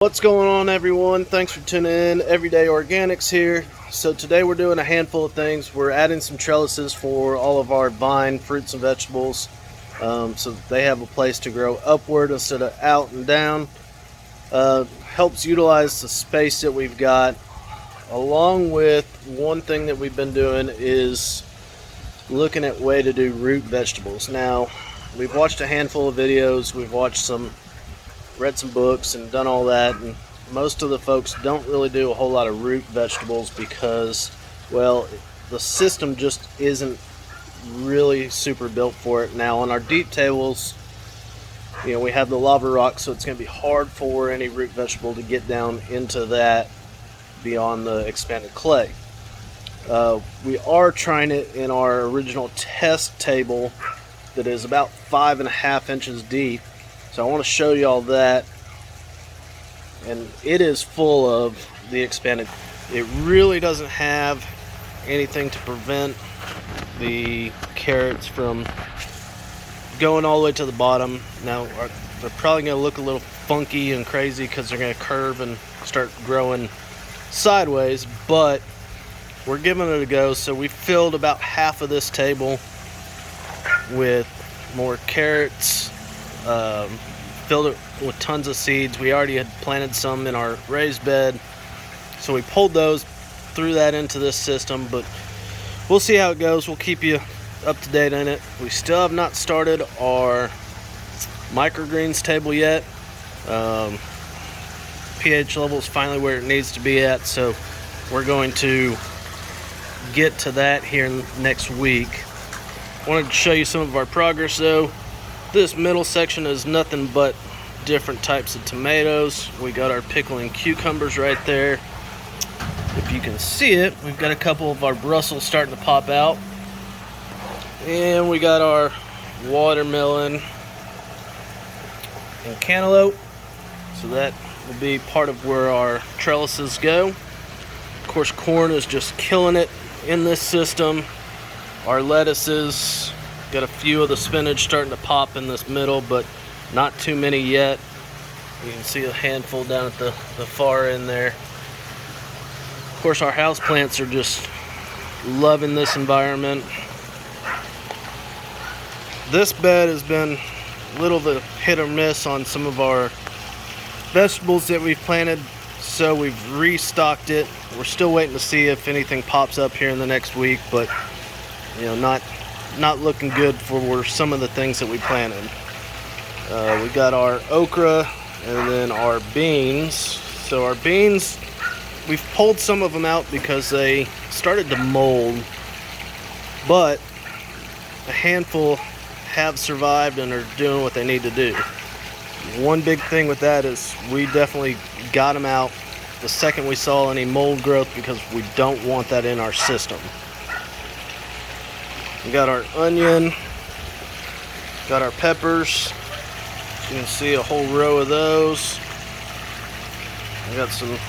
What's going on, everyone? Thanks for tuning in. Everyday Organics here. So today we're doing a handful of things. We're adding some trellises for all of our vine fruits and vegetables, so they have a place to grow upward instead of out and down. Helps utilize the space that we've got. Along with, one thing that we've been doing is looking at way to do root vegetables. Now, we've watched a handful of videos. We've watched read some books and done all that, and most of the folks don't really do a whole lot of root vegetables because, well, the system just isn't really super built for it. Now on our deep tables, we have the lava rock, so it's going to be hard for any root vegetable to get down into that beyond the expanded clay. We are trying it in our original test table that is about 5.5 inches deep. So I want to show you all that, and it is full of the expanded. It really doesn't have anything to prevent the carrots from going all the way to the bottom. Now they're probably going to look a little funky and crazy because they're going to curve and start growing sideways, but we're giving it a go. So we filled about half of this table with more carrots. Filled it with tons of seeds. We already had planted some in our raised bed, so we pulled those, threw that into this system, but we'll see how it goes. We'll keep you up to date on it. We still have not started our microgreens table yet. pH level is finally where it needs to be at, so we're going to get to that here next week. I wanted to show you some of our progress though. This middle section is nothing but different types of tomatoes. We got our pickling cucumbers right there. If you can see it, we've got a couple of our Brussels starting to pop out. And we got our watermelon and cantaloupe. So that will be part of where our trellises go. Of course, corn is just killing it in this system. Our lettuces, got a few of the spinach starting to pop in this middle, but not too many yet. You can see a handful down at the far end there. Of course, our house plants are just loving this environment. This bed has been a little bit hit or miss on some of our vegetables that we've planted, so we've restocked it. We're still waiting to see if anything pops up here in the next week, but not looking good for some of the things that we planted. We got our okra and then our beans. So our beans, we've pulled some of them out because they started to mold, but a handful have survived and are doing what they need to do. One big thing with that is we definitely got them out the second we saw any mold growth because we don't want that in our system. We got our onion, got our peppers. You can see a whole row of those. We got some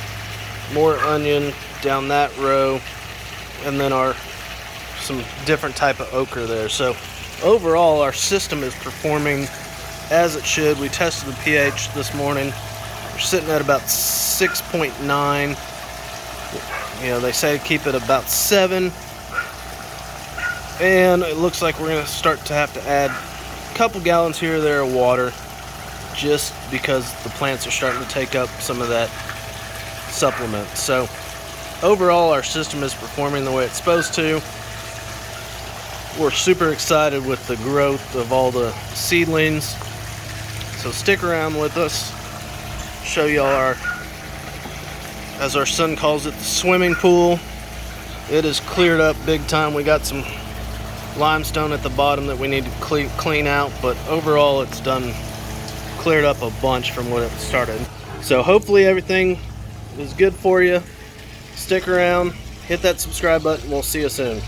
more onion down that row, and then some different type of okra there. So overall, our system is performing as it should. We tested the pH this morning. We're sitting at about 6.9. They say keep it about 7. And it looks like we're going to start to have to add a couple gallons here or there of water just because the plants are starting to take up some of that supplement. So overall, our system is performing the way it's supposed to. We're super excited with the growth of all the seedlings. So stick around with us. Show y'all as our son calls it, the swimming pool. It is cleared up big time. We got some limestone at the bottom that we need to clean out, but overall it's cleared up a bunch from when it started. So hopefully everything is good for you. Stick around, hit that subscribe button. We'll see you soon.